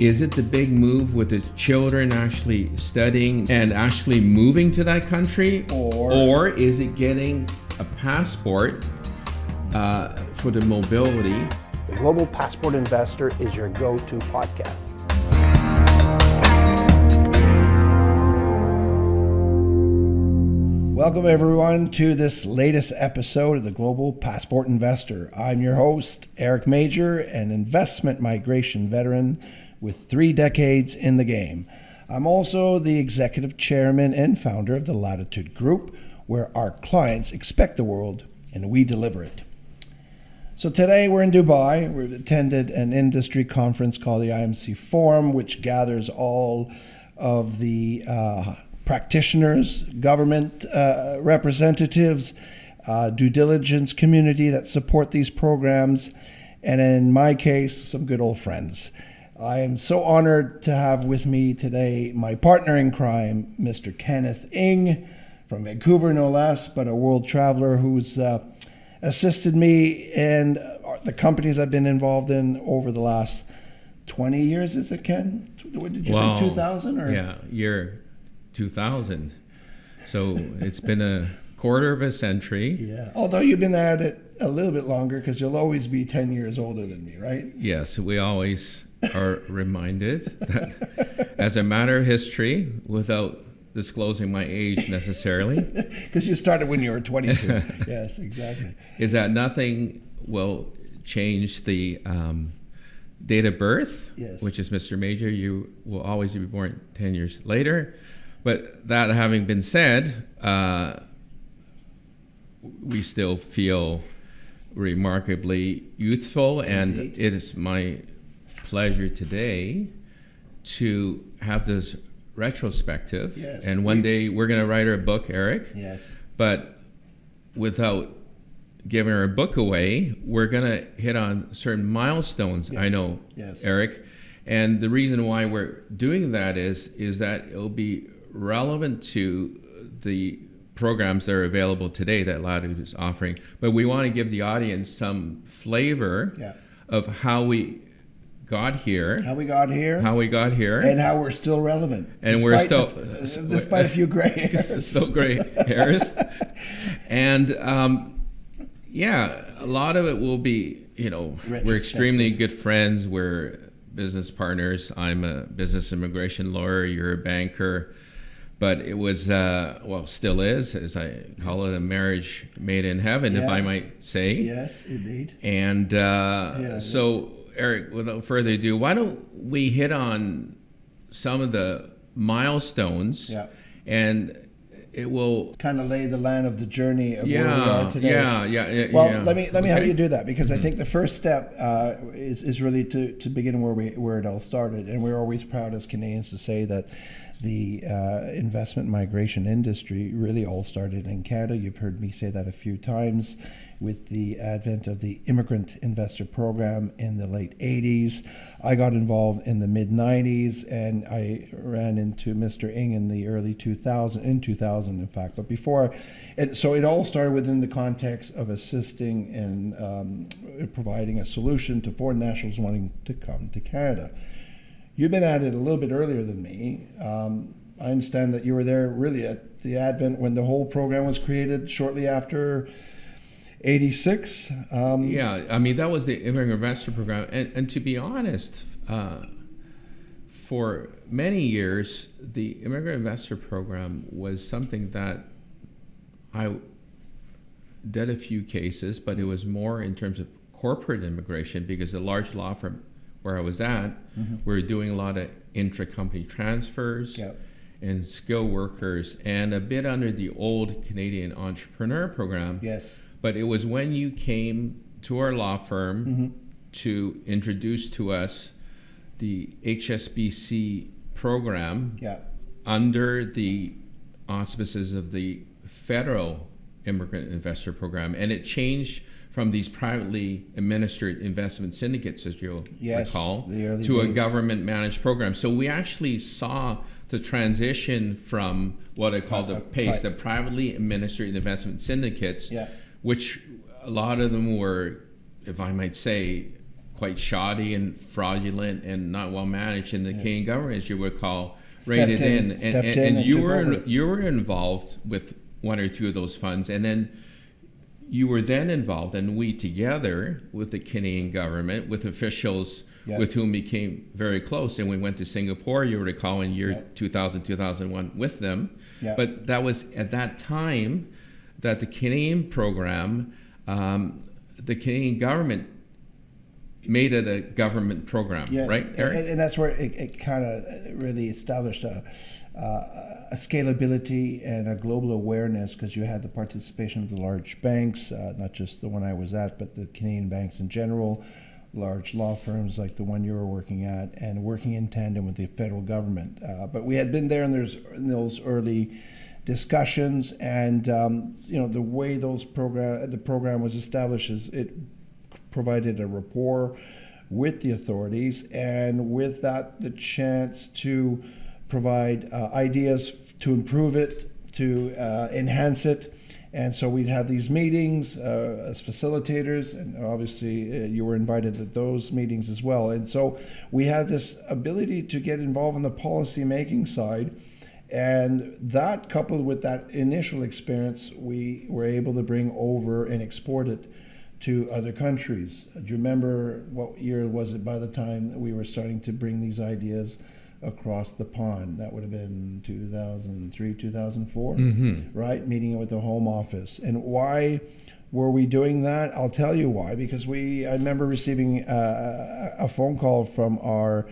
Is it the big move with the children actually studying and actually moving to that country? Or is it getting a passport for the mobility? The Global Passport Investor is your go-to podcast. Welcome everyone to this latest episode of the Global Passport Investor. I'm your host, Eric Major, an investment migration veteran with 3 decades in the game. I'm also the executive chairman and founder of the Latitude Group, where our clients expect the world and we deliver it. So today we're in Dubai. We've attended an industry conference called the IMC Forum, which gathers all of the practitioners, government representatives, due diligence community that support these programs, and in my case, some good old friends. I am so honored to have with me today my partner in crime, Mr. Kenneth Ng, from Vancouver no less, but a world traveler who's assisted me in the companies I've been involved in over the last 20 years, is it, Ken? What did you say, 2000? Or? Yeah, year 2000. So it's been a quarter of a century. Yeah. Although you've been at it a little bit longer, because you'll always be 10 years older than me, right? Yes, we always are reminded that as a matter of history, without disclosing my age necessarily. Because you started when you were 22. Yes, exactly. Is that nothing will change the date of birth, yes, which is Mr. Major. You will always be born 10 years later. But that having been said, we still feel remarkably youthful. And indeed, it is my pleasure today to have this retrospective. Yes. And one day we're going to write our book, Eric. Yes. But without giving our book away, we're going to hit on certain milestones, yes, I know, yes, Eric. And the reason why we're doing that is that it'll be relevant to the programs that are available today that Latitude is offering. But we want to give the audience some flavor, yeah, of how we got here. How we got here. And how we're still relevant. And we're still... despite a few gray hairs. Still gray hairs. And yeah, a lot of it will be, we're extremely good friends. We're business partners. I'm a business immigration lawyer. You're a banker. But it was, still is, as I call it, a marriage made in heaven, if I might say. Yes, indeed. And so, Eric, without further ado, why don't we hit on some of the milestones, and it will kind of lay the land of the journey of where we are today. Well, let me help you do that, because I think the first step is really to begin where it all started. And we're always proud as Canadians to say that the investment migration industry really all started in Canada. You've heard me say that a few times, with the advent of the immigrant investor program in the late 80s. I got involved in the mid 90s, and I ran into Mr. Ng in the early 2000, in fact. But before, so it all started within the context of assisting and providing a solution to foreign nationals wanting to come to Canada. You've been at it a little bit earlier than me. I understand that you were there really at the advent when the whole program was created, shortly after 86. That was the immigrant investor program. And to be honest, for many years, the immigrant investor program was something that I did a few cases, but it was more in terms of corporate immigration, because a large law firm where I was at, we were doing a lot of intra-company transfers and skilled workers, and a bit under the old Canadian entrepreneur program. Yes. But it was when you came to our law firm to introduce to us the HSBC program under the auspices of the federal immigrant investor program. And it changed from these privately administered investment syndicates, as you'll recall, to a government-managed program. So we actually saw the transition from what I call the PACE, the privately administered investment syndicates, which a lot of them were, if I might say, quite shoddy and fraudulent and not well managed, and the Canadian government, as you recall, reined it in. And you were involved with one or two of those funds, and then you were then involved, and we together with the Canadian government, with officials with whom we became very close, and we went to Singapore, you recall, in year 2000, 2001 with them. But that was at that time that the Canadian program, the Canadian government made it a government program, right, Eric? And that's where it kind of really established a scalability and a global awareness, because you had the participation of the large banks, not just the one I was at, but the Canadian banks in general, large law firms like the one you were working at, and working in tandem with the federal government. But we had been there in those early discussions, and the way the program was established is it provided a rapport with the authorities, and with that the chance to provide ideas to improve it, to enhance it. And so we'd have these meetings as facilitators, and obviously you were invited to those meetings as well. And so we had this ability to get involved in the policy making side, and that, coupled with that initial experience, we were able to bring over and export it to other countries. Do you remember what year was it by the time that we were starting to bring these ideas across the pond? That would have been 2003, 2004, right? Meeting with the Home Office. And why were we doing that? I'll tell you why. Because I remember receiving a phone call from our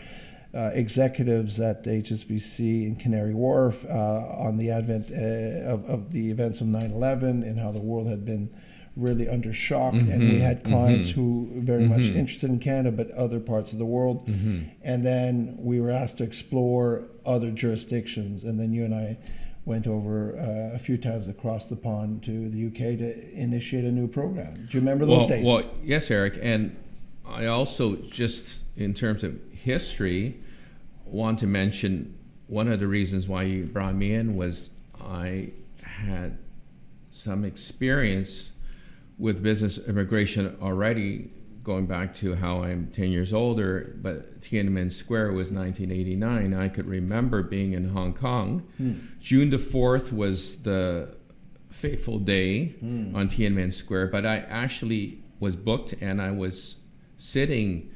executives at HSBC in Canary Wharf on the advent of the events of 9/11 and how the world had been really under shock, and we had clients who were very much interested in Canada but other parts of the world, and then we were asked to explore other jurisdictions, and then you and I went over a few times across the pond to the UK to initiate a new program. Do you remember those days? Well, yes, Eric, and I also, just in terms of history, want to mention one of the reasons why you brought me in was I had some experience with business immigration already, going back to how I'm 10 years older, but Tiananmen Square was 1989. I could remember being in Hong Kong. June the 4th was the fateful day on Tiananmen Square, but I actually was booked, and I was sitting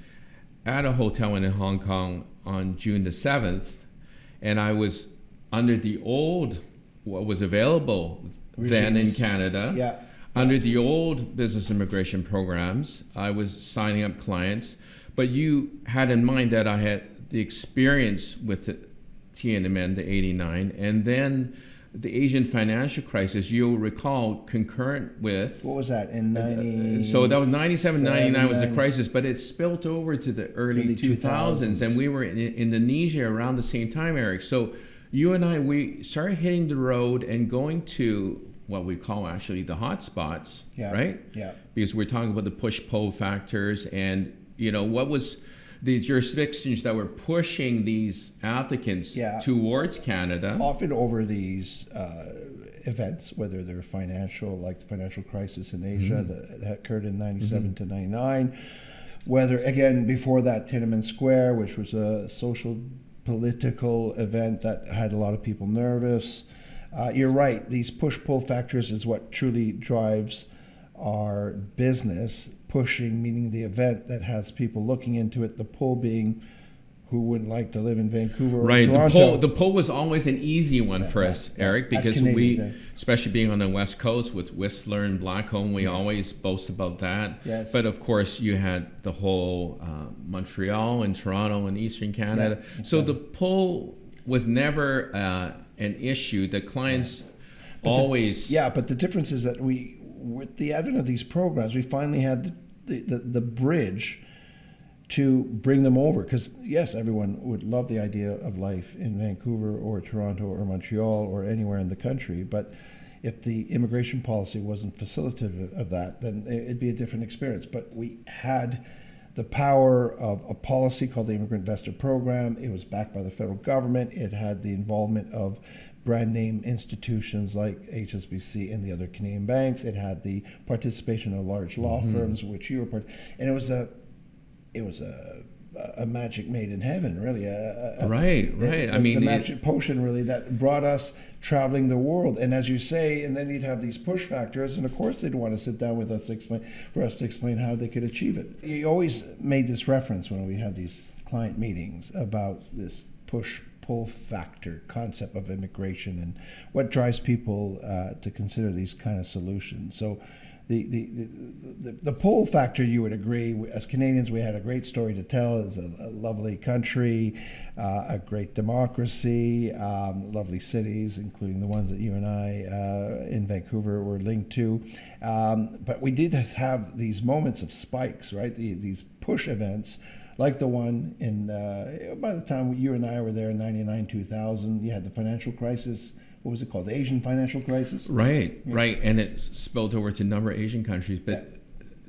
at a hotel in Hong Kong on June the 7th, and I was under the old, what was available then in Canada, under the old business immigration programs. I was signing up clients, but you had in mind that I had the experience with the Tiananmen, the 89, and then the Asian financial crisis, you'll recall, concurrent with... What was that, in 90... So that was 97, 99 was the crisis, but it spilt over to the early 2000s, and we were in Indonesia around the same time, Eric. So you and I, we started hitting the road and going to what we call actually the hot spots, right? Yeah. Because we're talking about the push-pull factors, and what was the jurisdictions that were pushing these applicants towards Canada. Often over these events, whether they're financial, like the financial crisis in Asia that occurred in 97 to 99, whether, again, before that, Tiananmen Square, which was a social political event that had a lot of people nervous. You're right, these push-pull factors is what truly drives our business. Pushing, meaning the event that has people looking into it, the pull being who wouldn't like to live in Vancouver or Toronto. The pull was always an easy one for us, Eric, because we, especially being on the West Coast with Whistler and Blackcomb, we always boast about that. Yes. But of course, you had the whole Montreal and Toronto and Eastern Canada. Yeah, so the pull was never an issue. The clients always... but the difference is that with the advent of these programs, we finally had the bridge to bring them over, because yes, everyone would love the idea of life in Vancouver or Toronto or Montreal or anywhere in the country, but if the immigration policy wasn't facilitative of that, then it'd be a different experience. But we had the power of a policy called the Immigrant Investor Program. It was backed by the federal government. It had the involvement of brand name institutions like HSBC and the other Canadian banks. It had the participation of large law firms, which you were part, and it was a it was a magic made in heaven, really. Right. I mean, the magic potion, really, that brought us traveling the world. And as you say, and then you'd have these push factors, and of course they'd want to sit down with us for us to explain how they could achieve it. You always made this reference when we had these client meetings about this push-pull factor concept of immigration and what drives people to consider these kind of solutions. So the pull factor, you would agree, as Canadians, we had a great story to tell. It's a lovely country, a great democracy, lovely cities, including the ones that you and I in Vancouver were linked to. But we did have these moments of spikes, right? These push events, like the one in, by the time you and I were there in 99, 2000, you had the financial crisis. What was it called? The Asian financial crisis? Right. And it spilled over to a number of Asian countries. But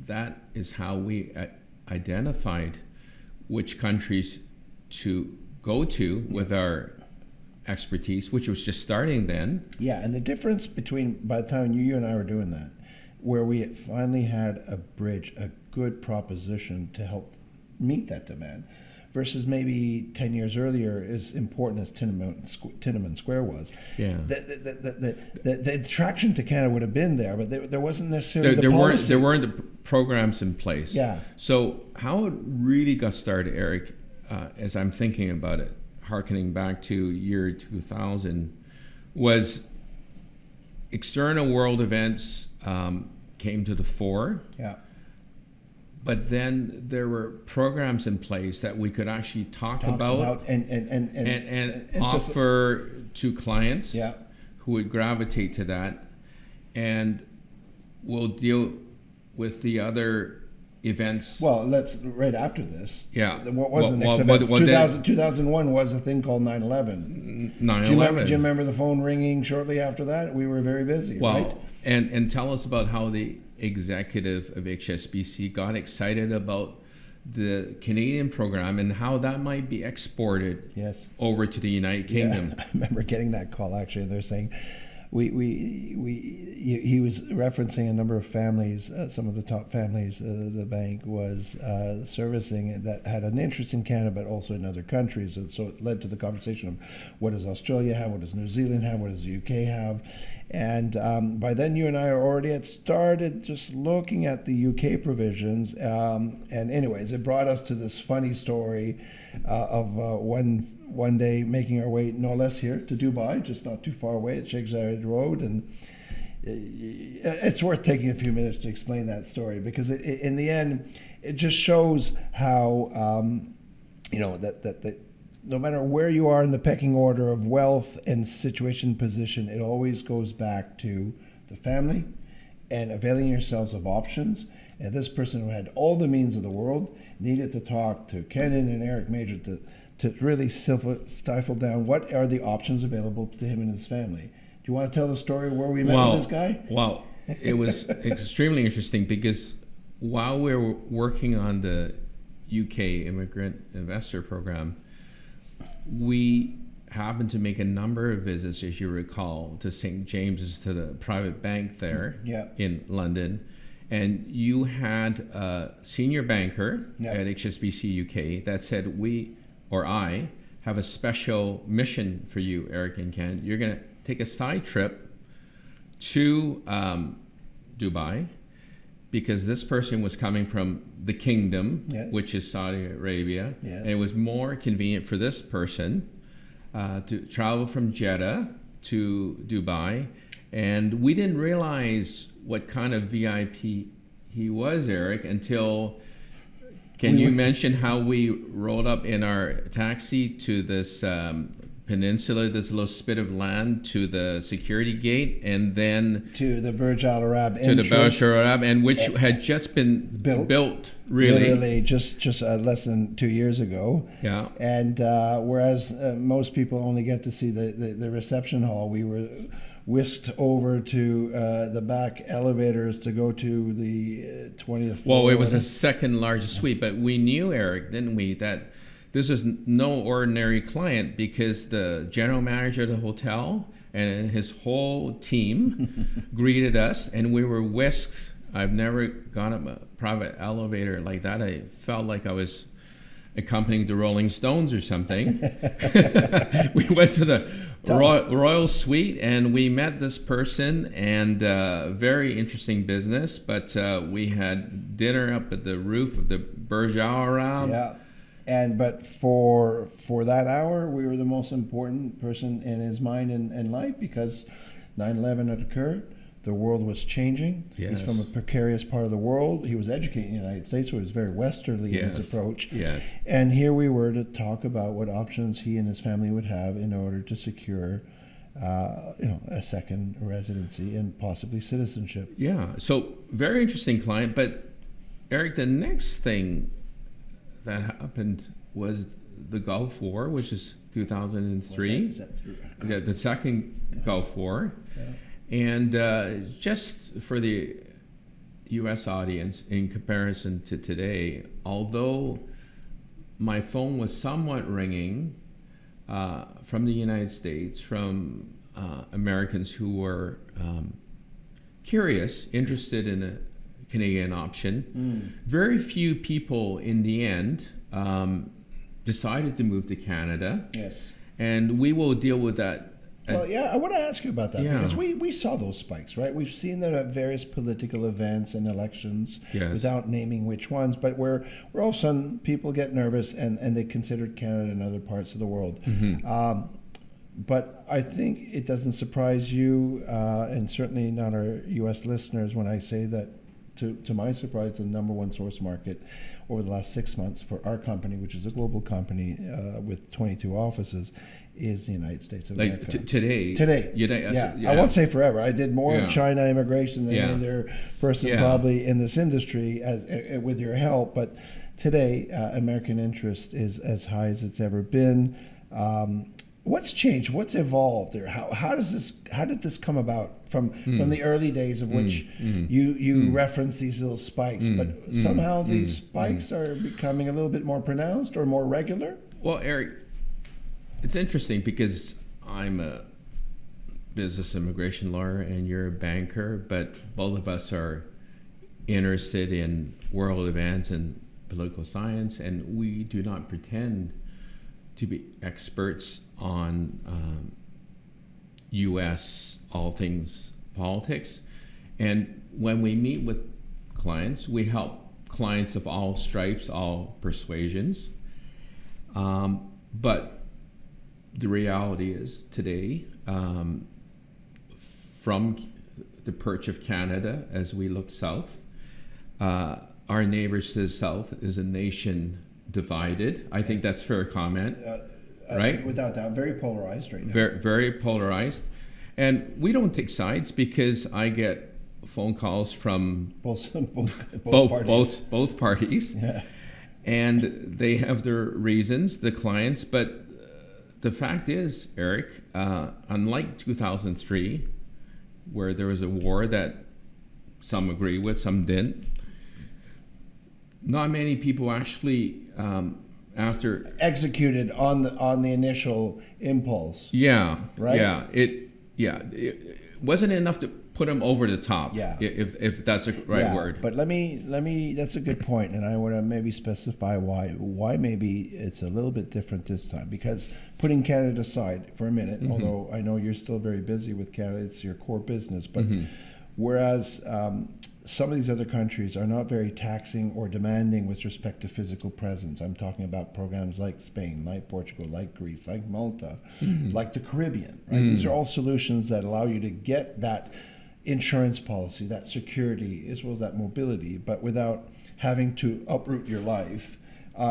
that is how we identified which countries to go to with our expertise, which was just starting then. Yeah, and the difference between, by the time you and I were doing that, where we finally had a bridge, a good proposition to help meet that demand, versus maybe 10 years earlier, as important as Tiananmen Square was. Yeah. The attraction to Canada would have been there, but there wasn't necessarily there weren't the programs in place. Yeah. So how it really got started, Eric, as I'm thinking about it, hearkening back to year 2000, was external world events came to the fore. Yeah. But then there were programs in place that we could actually talk about and offer to clients who would gravitate to that. And we'll deal with the other events. Well, let's right after this. Yeah. What was the next event? 2001 was a thing called 9/11. 9/11. Do you remember the phone ringing shortly after that? We were very busy, right? And tell us about how the executive of HSBC got excited about the Canadian program and how that might be exported over to the United Kingdom. I remember getting that call, actually. They're saying he was referencing a number of families, some of the top families the bank was servicing that had an interest in Canada, but also in other countries. And so it led to the conversation of what does Australia have, what does New Zealand have, what does the UK have. And by then you and I already had started just looking at the UK provisions. And anyways, it brought us to this funny story of one day making our way no less here to Dubai, just not too far away at Sheikh Zayed Road. And it's worth taking a few minutes to explain that story, because in the end, it just shows how, that no matter where you are in the pecking order of wealth and situation position, it always goes back to the family and availing yourselves of options. And this person who had all the means of the world needed to talk to Kenan and Eric Major to really stifle down what are the options available to him and his family. Do you want to tell the story where we met with this guy? Well, it was extremely interesting, because while we were working on the UK Immigrant Investor Program, we happened to make a number of visits, as you recall, to St. James's, to the private bank there in London. And you had a senior banker at HSBC UK that said, I have a special mission for you, Eric and Ken. You're going to take a side trip to Dubai, because this person was coming from the kingdom, which is Saudi Arabia. And it was more convenient for this person to travel from Jeddah to Dubai. And we didn't realize what kind of VIP he was, Eric, until... Can you mention how we rolled up in our taxi to this peninsula, this little spit of land, to the security gate, and then to the Burj Al Arab entrance, to the Burj Al Arab, and which had just been built literally just less than 2 years ago. Yeah. And whereas most people only get to see the reception hall, we were whisked over to the back elevators to go to the 20th floor. Well, it was the second largest suite, but we knew, Eric, didn't we, that this was no ordinary client, because the general manager of the hotel and his whole team greeted us, and we were whisked I've never gone up a private elevator like that. I felt like I was accompanying the Rolling Stones or something. We went to the Royal Suite and we met this person, and very interesting business. But we had dinner up at the roof of the Burj Al Arab. Yeah, but for that hour, we were the most important person in his mind and life, because 9/11 had occurred. The world was changing. Yes. He's from a precarious part of the world. He was educated in the United States, so he was very westerly in his approach. Yes. And here we were to talk about what options he and his family would have in order to secure, a second residency and possibly citizenship. Yeah. So very interesting client. But Eric, the next thing that happened was the Gulf War, which is 2003. The second Gulf War. Yeah. And just for the U.S. audience, in comparison to today, although my phone was somewhat ringing from the United States, from Americans who were curious, interested in a Canadian option, very few people in the end decided to move to Canada. Yes. And we will deal with that. Well, yeah, I want to ask you about that, because we saw those spikes, right? We've seen that at various political events and elections, without naming which ones, but where all of a sudden people get nervous and they considered Canada and other parts of the world. Mm-hmm. But I think it doesn't surprise you, and certainly not our U.S. listeners, when I say that, to my surprise, the number one source market over the last 6 months for our company, which is a global company with 22 offices, is the United States of America. Today. I won't say forever. I did more in China immigration than any other person probably in this industry, with your help. But today, American interest is as high as it's ever been. What's changed? What's evolved there? How did this come about from the early days of which you reference these little spikes, but somehow these spikes are becoming a little bit more pronounced or more regular? Well, Eric, it's interesting because I'm a business immigration lawyer and you're a banker, but both of us are interested in world events and political science, and we do not pretend to be experts on U.S. all things politics. And when we meet with clients, we help clients of all stripes, all persuasions. But the reality is today, from the perch of Canada, as we look south, our neighbors to the south is a nation divided. I think that's fair comment, right? Without doubt, very polarized right now. Very, very polarized, and we don't take sides because I get phone calls from both parties, and they have their reasons, the clients. But the fact is, Eric, unlike 2003, where there was a war that some agree with, some didn't. Not many people actually after executed on the initial impulse. Yeah, right. Yeah, it wasn't enough to put them over the top. Yeah, if that's a right word. But let me. That's a good point, and I want to maybe specify why maybe it's a little bit different this time. Because putting Canada aside for a minute, although I know you're still very busy with Canada, it's your core business, but whereas some of these other countries are not very taxing or demanding with respect to physical presence. I'm talking about programs like Spain, like Portugal, like Greece, like Malta, like the Caribbean. Right? These are all solutions that allow you to get that insurance policy, that security, as well as that mobility, but without having to uproot your life.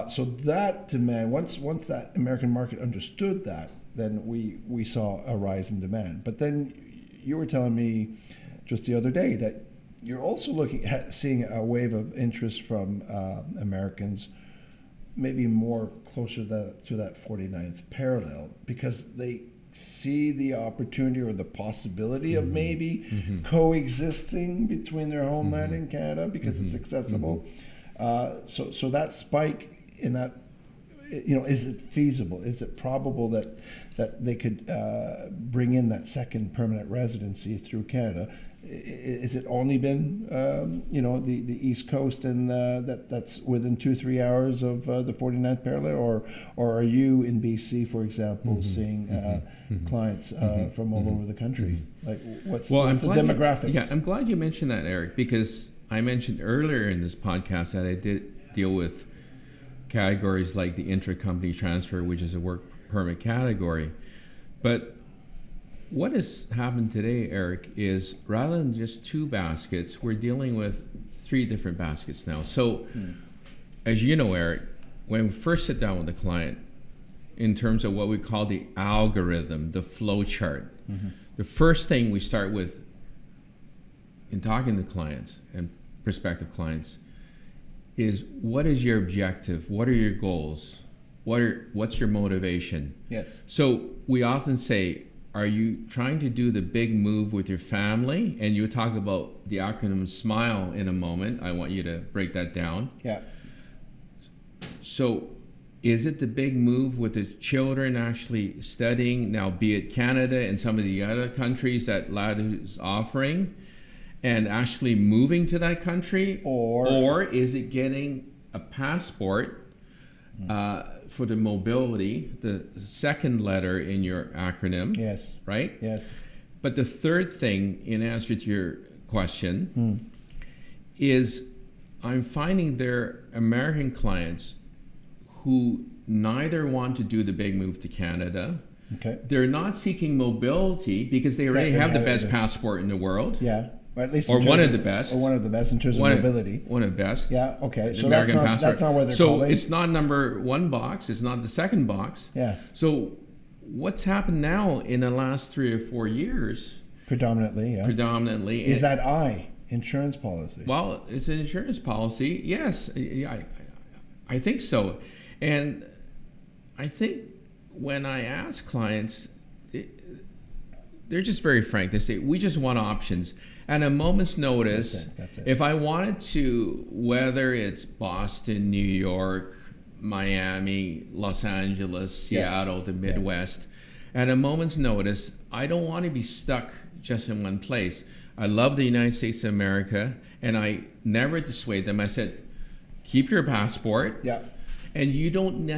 So that demand, once that American market understood that, then we saw a rise in demand. But then you were telling me just the other day that you're also seeing a wave of interest from Americans, maybe more closer to that 49th parallel, because they see the opportunity or the possibility of maybe coexisting between their homeland and Canada because it's accessible. So that spike in that, is it feasible? Is it probable that they could bring in that second permanent residency through Canada? is it only been the East Coast and that's within 2-3 hours of the 49th parallel, or are you in BC, for example, seeing clients from all over the country? Like what's the demographics? I'm glad you mentioned that, Eric, because I mentioned earlier in this podcast that I did deal with categories like the intra-company transfer, which is a work permit category. But what has happened today, Eric, is rather than just 2 baskets, we're dealing with 3 different baskets now. So, as you know, Eric, when we first sit down with a client, in terms of what we call the algorithm, the flow chart, the first thing we start with in talking to clients and prospective clients is, what is your objective? What are your goals? What's your motivation? Yes. So we often say, are you trying to do the big move with your family? And you talk about the acronym SMILE in a moment. I want you to break that down. Yeah. So is it the big move with the children actually studying, now be it Canada and some of the other countries that Latitude is offering, and actually moving to that country? Or is it getting a passport for the mobility, the second letter in your acronym? Yes. Right? Yes. But the third thing, in answer to your question, is I'm finding there are American clients who neither want to do the big move to Canada. Okay. They're not seeking mobility because they already have the best passport in the world. Yeah. Or at least one of the best. Or one of the best in terms of mobility. One of the best. Yeah, okay. So American passport. That's not where they're so calling. It's not number 1 box. It's not the second box. Yeah. So what's happened now in the last 3 or 4 years? Predominantly. Is that insurance policy? Well, it's an insurance policy. Yes, I think so. And I think when I ask clients, they're just very frank. They say, we just want options. At a moment's notice, That's it. If I wanted to, whether it's Boston, New York, Miami, Los Angeles, Seattle, the Midwest, at a moment's notice, I don't want to be stuck just in one place. I love the United States of America, and I never dissuade them. I said, keep your passport. Yeah. And you don't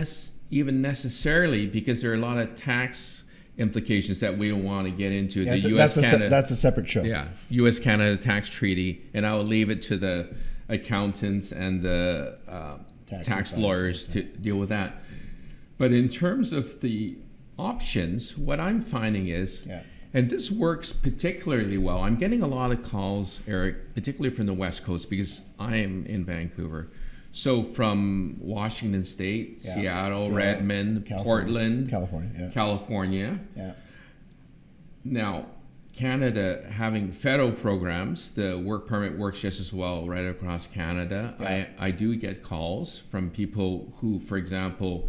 even necessarily, because there are a lot of tax implications that we don't want to get into. Yeah, the U.S.-Canada. That's a separate show. Yeah, U.S.-Canada tax treaty, and I will leave it to the accountants and the tax lawyers to deal with that. But in terms of the options, what I'm finding is, and this works particularly well, I'm getting a lot of calls, Eric, particularly from the West Coast, because I am in Vancouver. So from Washington State, Seattle, Redmond, Portland, California. Yeah. Now, Canada having federal programs, the work permit works just as well right across Canada. Yeah. I do get calls from people who, for example,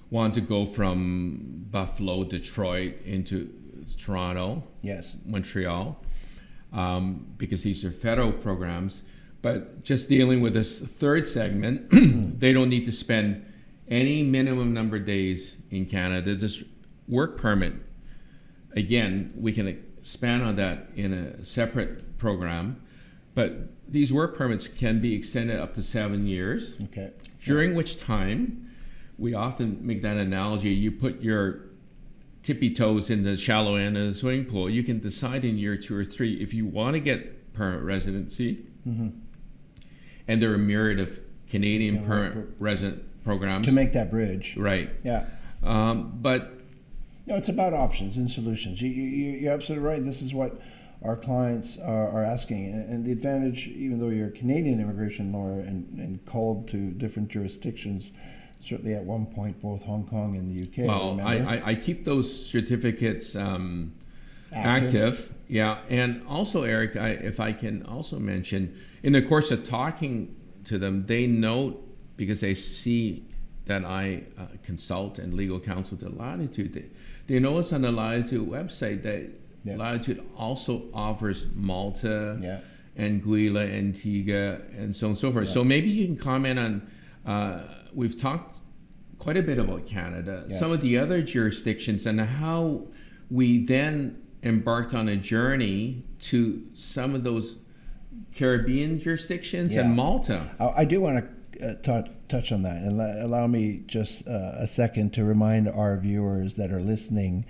want to go from Buffalo, Detroit into Toronto, Montreal, because these are federal programs. But just dealing with this third segment, they don't need to spend any minimum number of days in Canada. This work permit, again, we can expand on that in a separate program. But these work permits can be extended up to 7 years, during which time, we often make that analogy, you put your tippy toes in the shallow end of the swimming pool. You can decide in year 2 or 3 if you want to get permanent residency. And there are a myriad of Canadian permanent resident programs. To make that bridge. Right. Yeah. But no, it's about options and solutions. You're absolutely right. This is what our clients are asking. And the advantage, even though you're a Canadian immigration lawyer and called to different jurisdictions, certainly at one point, both Hong Kong and the UK. Well, I keep those certificates active. Yeah. And also, Eric, if I can also mention, in the course of talking to them, they note, because they see that I consult and legal counsel to Latitude, they notice on the Latitude website that Latitude also offers Malta, Anguilla, Antigua, and so on and so forth. So maybe you can comment on, we've talked quite a bit about Canada, some of the other jurisdictions, and how we then embarked on a journey to some of those Caribbean jurisdictions and Malta. I do want to touch on that, and allow me just a second to remind our viewers that are listening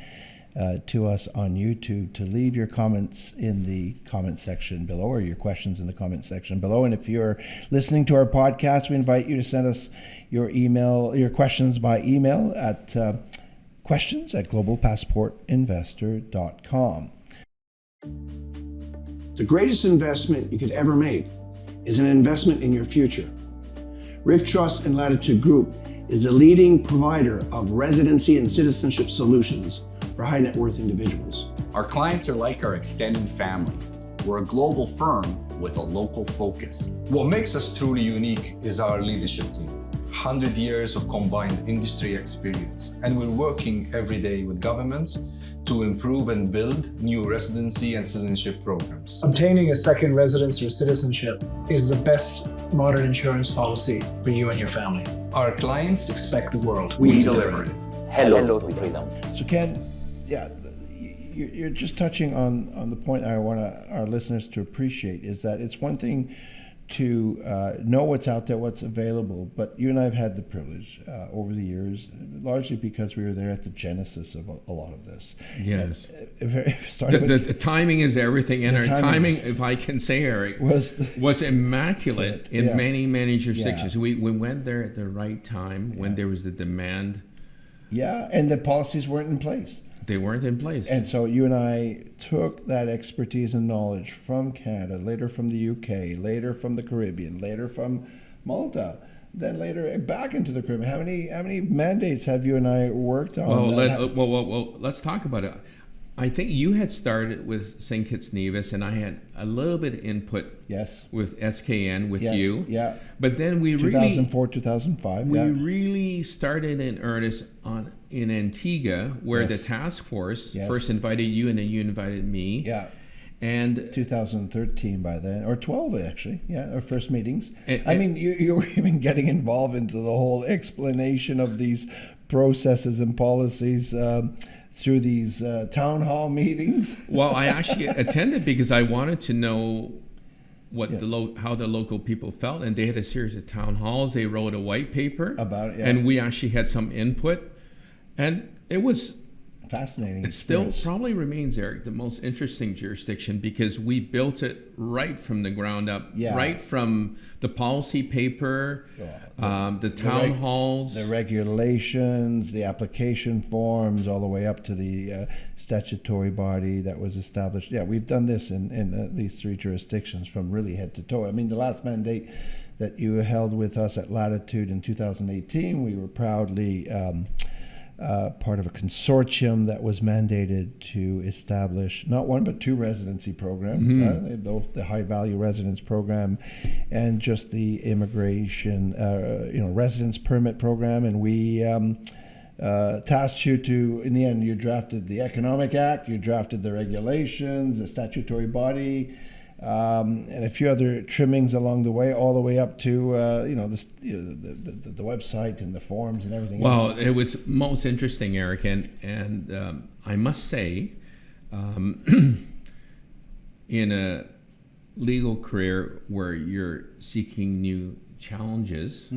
to us on YouTube to leave your comments in the comment section below, or your questions in the comment section below. And if you're listening to our podcast, we invite you to send us your questions by email at questions@globalpassportinvestor.com. The greatest investment you could ever make is an investment in your future. Rift Trust and Latitude Group is the leading provider of residency and citizenship solutions for high net worth individuals. Our clients are like our extended family. We're a global firm with a local focus. What makes us truly unique is our leadership team. 100 years of combined industry experience, and we're working every day with governments to improve and build new residency and citizenship programs. Obtaining a second residence or citizenship is the best modern insurance policy for you and your family. Our clients Expect the world. we deliver it. Hello to freedom. So Ken, you're just touching on the point I want our listeners to appreciate, is that it's one thing to know what's out there, what's available, but you and I have had the privilege over the years, largely because we were there at the genesis of a lot of this. Yes. The timing is everything, and our timing, if I can say, Eric, was immaculate in many jurisdictions. We went there at the right time when there was the demand. Yeah, and the policies weren't in place. They weren't in place. And so you and I took that expertise and knowledge from Canada, later from the UK, later from the Caribbean, later from Malta, then later back into the Caribbean. How many mandates have you and I worked on? Well, let's talk about it. I think you had started with St. Kitts Nevis, and I had a little bit of input with SKN with you. Yeah. But then we 2004, 2005. We really started in earnest in Antigua, where the task force first invited you, and then you invited me. Yeah. And 2013 by then, or 12 actually. Yeah, our first meetings. I mean, you were even getting involved into the whole explanation of these processes and policies through these town hall meetings. Well, I actually attended because I wanted to know what how the local people felt, and they had a series of town halls. They wrote a white paper about it, and we actually had some input, and it was fascinating. It still probably remains, Eric, the most interesting jurisdiction, because we built it right from the ground up, right from the policy paper, the town halls, the regulations, the application forms, all the way up to the statutory body that was established. Yeah, we've done this in at least 3 jurisdictions from really head to toe. I mean, the last mandate that you held with us at Latitude in 2018, we were proudly part of a consortium that was mandated to establish not 1 but 2 residency programs, both the high value residence program and just the immigration residence permit program. And we tasked you to, in the end, you drafted the Economic Act, you drafted the regulations, the statutory body, and a few other trimmings along the way, all the way up to the website and the forms and everything else. Well, it was most interesting, Eric, and I must say, in a legal career where you're seeking new challenges,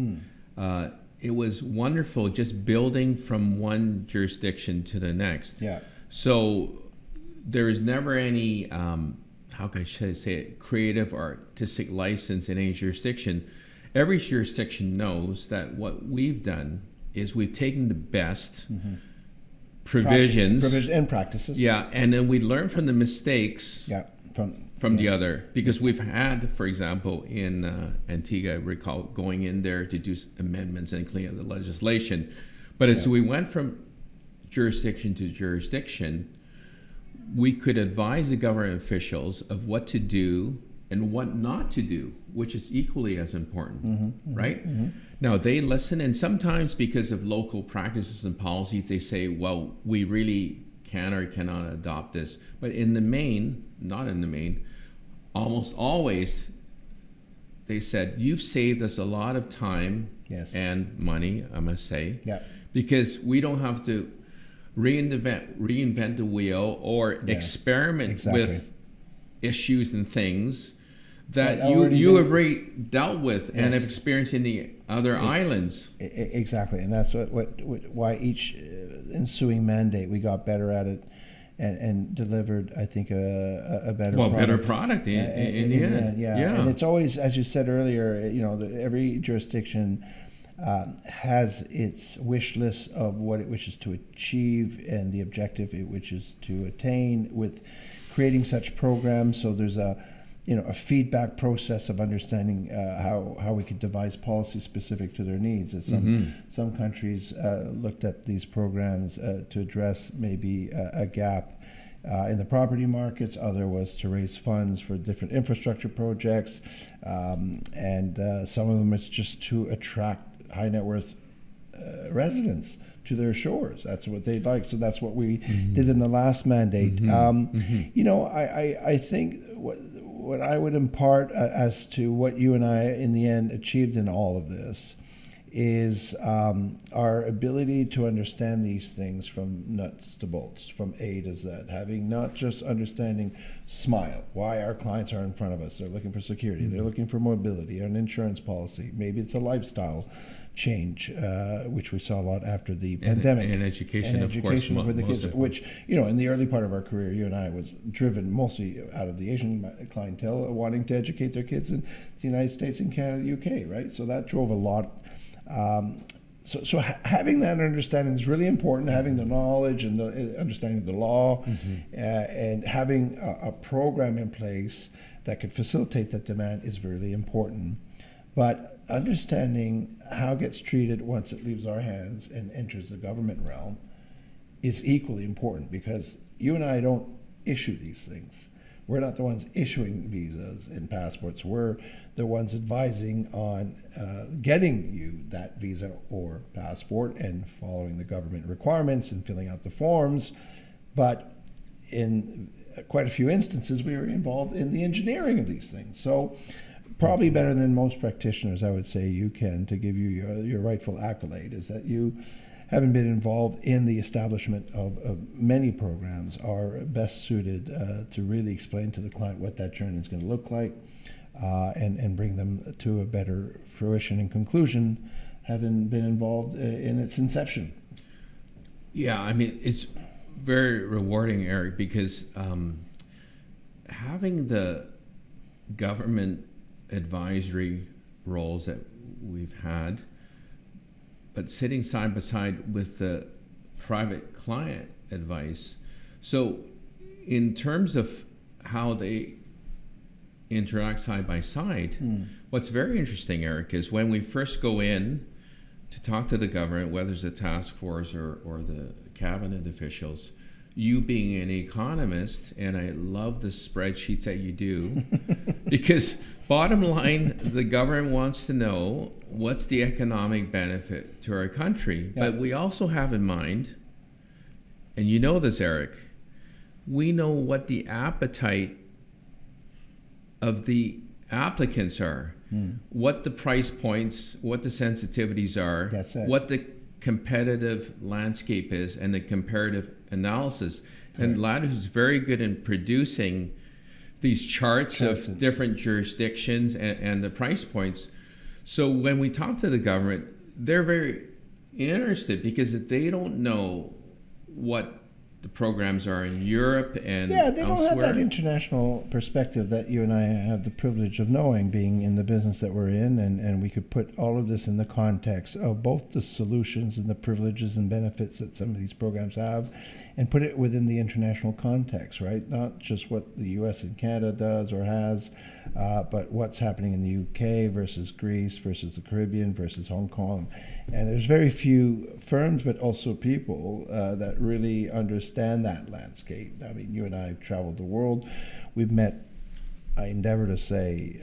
it was wonderful just building from one jurisdiction to the next. Yeah. So there is never any how can I say it, creative or artistic license in any jurisdiction. Every jurisdiction knows that what we've done is we've taken the best provisions and practices. Yeah, and then we learn from the mistakes from the other. Because we've had, for example, in Antigua, I recall going in there to do amendments and clean up the legislation. But as we went from jurisdiction to jurisdiction, we could advise the government officials of what to do and what not to do, which is equally as important, right? Now, they listen, and sometimes because of local practices and policies, they say, well, we really can or cannot adopt this. But in the main, not in the main, almost always, they said, you've saved us a lot of time and money, I must say, because we don't have to reinvent the wheel or experiment with issues and things that you have already dealt with and have experienced in the other islands. Exactly, and that's why each ensuing mandate we got better at it and delivered, I think, a better product. Better product in the end. Yeah, and it's always, as you said earlier, every jurisdiction has its wish list of what it wishes to achieve and the objective it wishes to attain with creating such programs. So there's a feedback process of understanding how we could devise policy specific to their needs. Some countries looked at these programs to address maybe a gap in the property markets. Other was to raise funds for different infrastructure projects, and some of them it's just to attract high net worth residents to their shores. That's what they'd like. So that's what we did in the last mandate. I think what I would impart as to what you and I, in the end, achieved in all of this is our ability to understand these things from nuts to bolts, from A to Z, having not just understanding SMILE, why our clients are in front of us. They're looking for security. They're looking for mobility, an insurance policy. Maybe it's a lifestyle change, which we saw a lot after the pandemic. And education, of course, for the kids, which, in the early part of our career, you and I was driven mostly out of the Asian clientele wanting to educate their kids in the United States and Canada, UK, right? So that drove a lot. So having that understanding is really important, having the knowledge and the understanding of the law, and having a program in place that could facilitate that demand is really important. But understanding how it gets treated once it leaves our hands and enters the government realm is equally important, because you and I don't issue these things. We're not the ones issuing visas and passports. We're the ones advising on getting you that visa or passport and following the government requirements and filling out the forms. But in quite a few instances, we were involved in the engineering of these things. So probably better than most practitioners, I would say you can, to give you your rightful accolade, is that you, having been involved in the establishment of many programs, are best suited to really explain to the client what that journey is going to look like, and bring them to a better fruition and conclusion, having been involved in its inception. Yeah, I mean, it's very rewarding, Eric, because having the government advisory roles that we've had, but sitting side by side with the private client advice. So in terms of how they interact side by side, what's very interesting, Eric, is when we first go in to talk to the government, whether it's the task force or the cabinet officials, you being an economist, and I love the spreadsheets that you do, because bottom line, the government wants to know what's the economic benefit to our country. Yep. But we also have in mind, and you know this, Eric, we know what the appetite of the applicants are, what the price points, what the sensitivities are, what the competitive landscape is, and the comparative analysis. Right. And Latitude is very good in producing these charts of different jurisdictions and the price points. So when we talk to the government, they're very interested, because they don't know what the programs are in Europe and elsewhere. They don't have that international perspective that you and I have the privilege of knowing, being in the business that we're in, and we could put all of this in the context of both the solutions and the privileges and benefits that some of these programs have, and put it within the international context, right? Not just what the US and Canada does or has, but what's happening in the UK versus Greece versus the Caribbean versus Hong Kong. And there's very few firms, but also people that really understand that landscape. I mean, you and I have traveled the world. We've met, I endeavor to say,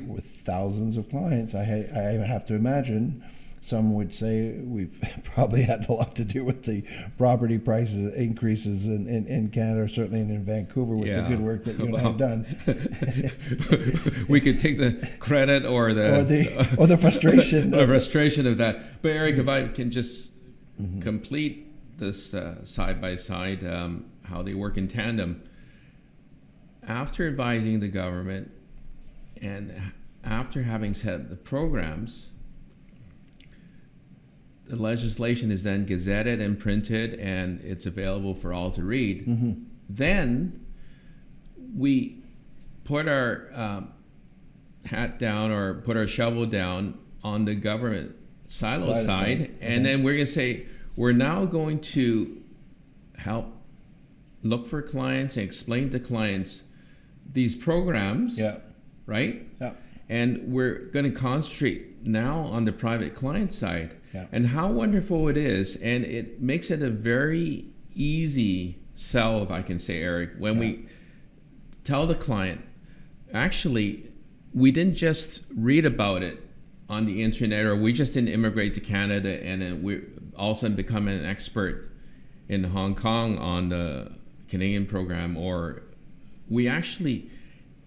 with thousands of clients. I have to imagine some would say we've probably had a lot to do with the property prices increases in Canada, or certainly in Vancouver, with the good work that you and I have done. We could take the credit or the frustration. The frustration of that. But Eric, if I can just complete this side by side, how they work in tandem. After advising the government and after having set up the programs, the legislation is then gazetted and printed, and it's available for all to read. Mm-hmm. Then we put our hat down or put our shovel down on the government silo side, and then we're going to say, we're now going to help look for clients and explain to clients these programs, right? Yeah. And we're going to concentrate now on the private client side, and how wonderful it is. And it makes it a very easy sell, if I can say, Eric, when we tell the client, actually, we didn't just read about it on the internet, or we just didn't immigrate to Canada and then we all of a sudden become an expert in Hong Kong on the Canadian program, or we actually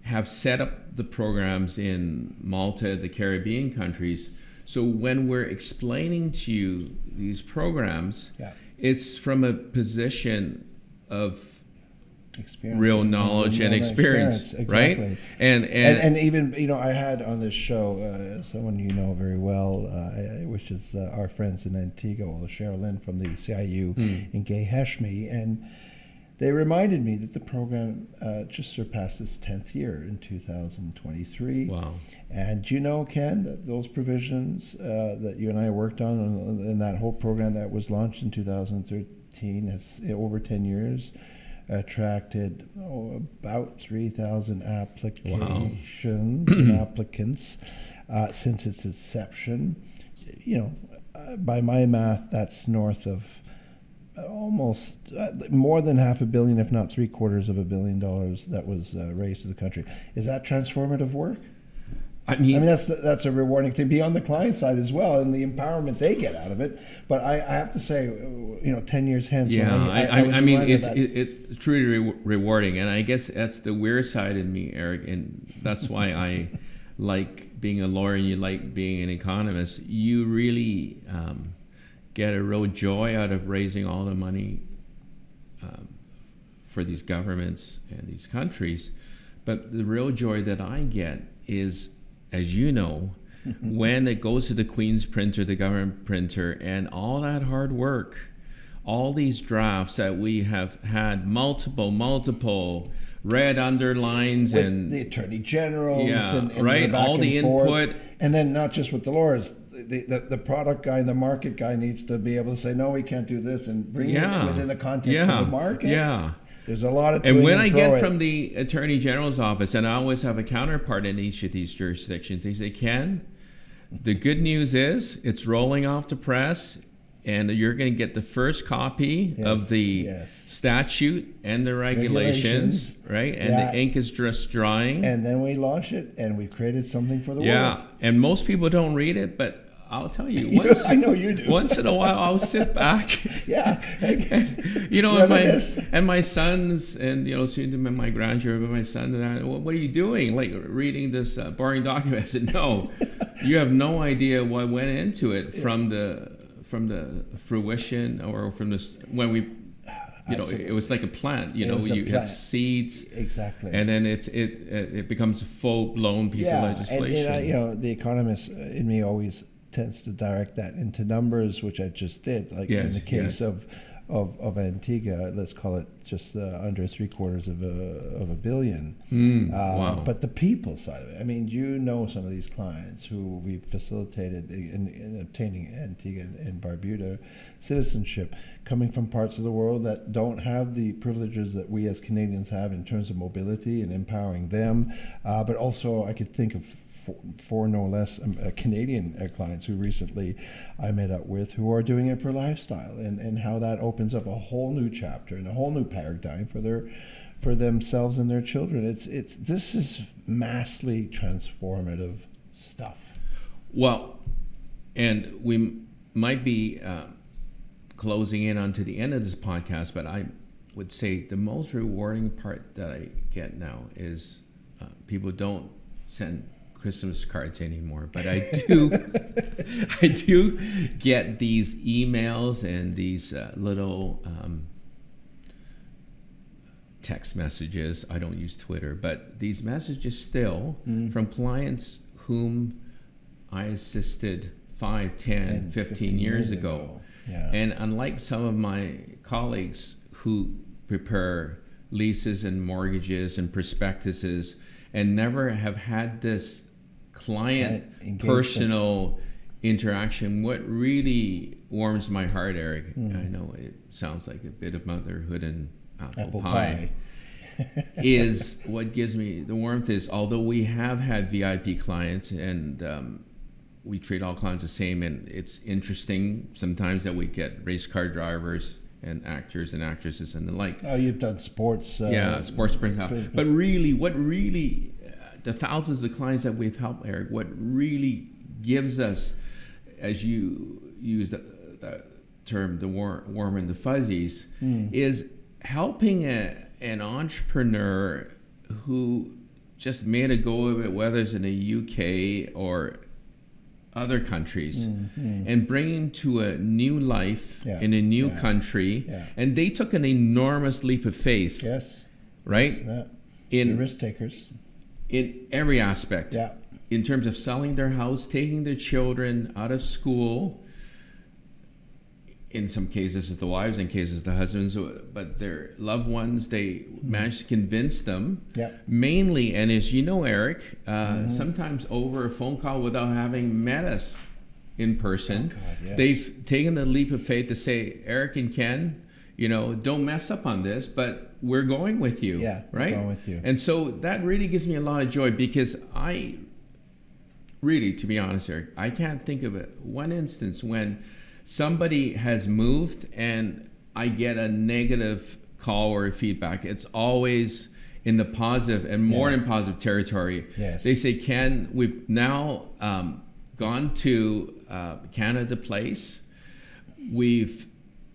have set up the programs in Malta, the Caribbean countries. So when we're explaining to you these programs, it's from a position of real knowledge and experience, exactly. Right? And even, I had on this show someone you know very well, which is our friends in Antigua, Cheryl Lynn from the CIU in Gay Heshmi, and they reminded me that the program just surpassed its 10th year in 2023. Wow. And Ken, that those provisions that you and I worked on in that whole program that was launched in 2013 has, over 10 years, attracted about 3,000 applications and applicants since its inception. By my math, that's north of almost more than $500 million, if not $750 million, that was raised to the country. Is that transformative work? I mean that's a rewarding thing beyond the client side as well, and the empowerment they get out of it. But I have to say, 10 years hence. It's truly rewarding, and I guess that's the weird side in me, Eric, and that's why I like being a lawyer and you like being an economist. You really get a real joy out of raising all the money for these governments and these countries, but the real joy that I get is, as you know, when it goes to the Queen's printer, the government printer, and all that hard work, all these drafts that we have had multiple red underlines with and the Attorney Generals and right, the back all the input, and then not just with the lawyers, the product guy, the market guy needs to be able to say, no, we can't do this, and bring it within the context of the market. Yeah. There's a lot of and when I get from the Attorney General's office, and I always have a counterpart in each of these jurisdictions, they say, Ken, the good news is it's rolling off the press, and you're going to get the first copy of the statute and the regulations, right? And the ink is just drying. And then we launch it, and we've created something for the world. Yeah, and most people don't read it, but I'll tell you, I know you do. Once in a while, I'll sit back. And my sons, and soon to be my grandchildren, but my son and I, what are you doing? Like reading this boring document? I said, no, you have no idea what went into it from the fruition or from this when we. It was like a plant. You have seeds, exactly, and then it becomes a full-blown piece of legislation. And the economist in me always tends to direct that into numbers, which I just did. Like in the case of Antigua, let's call it just under $750 million. Wow. But the people side of it, some of these clients who we've facilitated in obtaining Antigua and Barbuda citizenship, coming from parts of the world that don't have the privileges that we as Canadians have in terms of mobility and empowering them. But also I could think of four no less Canadian clients who recently I met up with, who are doing it for lifestyle, and how that opens up a whole new chapter and a whole new paradigm for themselves and their children. This is massively transformative stuff. Well, and we might be closing in onto the end of this podcast, but I would say the most rewarding part that I get now is people don't send Christmas cards anymore, but I do I do get these emails and these little text messages. I don't use Twitter, but these messages still from clients whom I assisted 5, 10, 15 years ago. Yeah. And unlike some of my colleagues who prepare leases and mortgages and prospectuses and never have had this client personal interaction, what really warms my heart, Eric, I know it sounds like a bit of motherhood and apple pie. Is what gives me the warmth is, although we have had VIP clients and we treat all clients the same, and it's interesting sometimes that we get race car drivers and actors and actresses and the like. Oh, you've done sports. Sports print. But really, what really, the thousands of clients that we've helped, Eric, what really gives us, as you use the term, the warm and the fuzzies, is helping an entrepreneur who just made a go of it, whether it's in the UK or other countries, and bringing to a new life in a new country. And they took an enormous leap of faith. Yes. Right? Yes, in risk takers. In every aspect. Yeah. In terms of selling their house, taking their children out of school. In some cases, it's the wives, in cases, the husbands, but their loved ones, they managed to convince them. Mainly, and as you know, Eric, sometimes over a phone call without having met us in person, they've taken the leap of faith to say, Eric and Ken, don't mess up on this, but we're going with you. Yeah, right? We're going with you. And so that really gives me a lot of joy, because I really, to be honest, Eric, I can't think of one instance when somebody has moved and I get a negative call or feedback. It's always in the positive and more in positive territory. Yes. They say, Ken, we've now gone to Canada Place. We've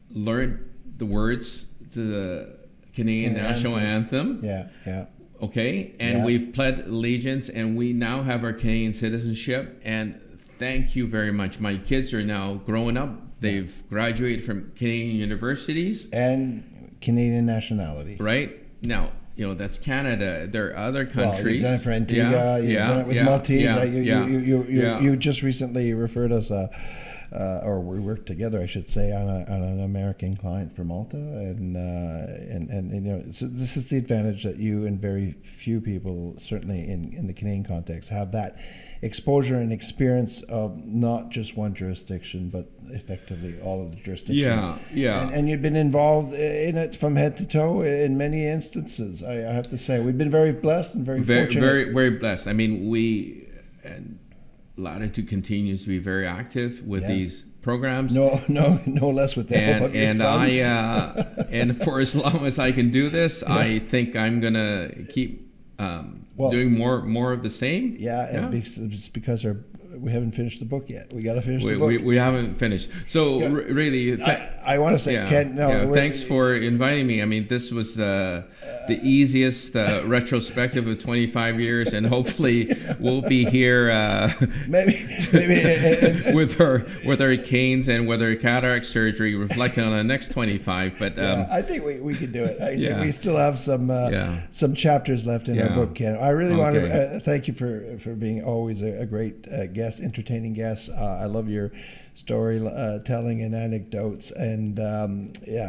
learned the words to the Canadian National Anthem. Okay, and we've pled allegiance, and we now have our Canadian citizenship, and thank you very much. My kids are now growing up. They've graduated from Canadian universities. And Canadian nationality. Right? Now, that's Canada. There are other countries. Well, you've done it for Antigua. You've done it with Maltese. You just recently referred us, or we worked together, I should say, on an American client for Malta. And so this is the advantage that you and very few people, certainly in the Canadian context, have that exposure and experience of not just one jurisdiction, but effectively all of the jurisdictions. And you've been involved in it from head to toe in many instances. I have to say, we've been very blessed and very fortunate. Very, very blessed. I mean, and Latitude continues to be very active with these programs. No less with the help of your son. And for as long as I can do this, I think I'm gonna keep doing more of the same. It's because we haven't finished the book yet. We got to finish the book. We haven't finished. So really, I want to say, Ken, thanks for inviting me. I mean, this was the easiest retrospective of 25 years, and hopefully we'll be here maybe with our canes and with our cataract surgery, reflecting on the next 25. But I think we can do it. I think we still have some chapters left in our book, Ken. I really want to thank you for being always a great guest, entertaining guest. I love your story telling and anecdotes, and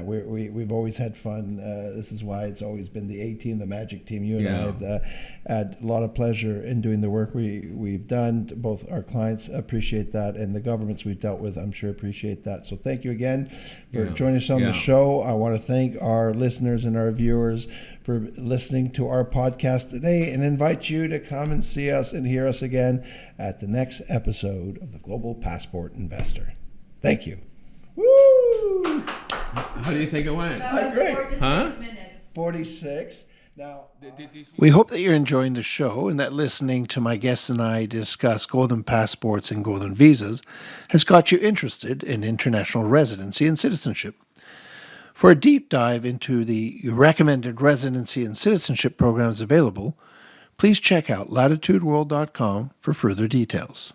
we've always had fun. This is why it's always been the A-team, the magic team. You and I have had a lot of pleasure in doing the work we've done. Both our clients appreciate that, and the governments we've dealt with, I'm sure, appreciate that. So thank you again for joining us on the show. I want to thank our listeners and our viewers for listening to our podcast today, and invite you to come and see us and hear us again at the next episode of the Global Passport Investor. Thank you. Woo! How do you think it went? That was Great. 46 minutes. 46. Now, we hope that you're enjoying the show and that listening to my guests and I discuss golden passports and golden visas has got you interested in international residency and citizenship. For a deep dive into the recommended residency and citizenship programs available, Please check out latitudeworld.com for further details.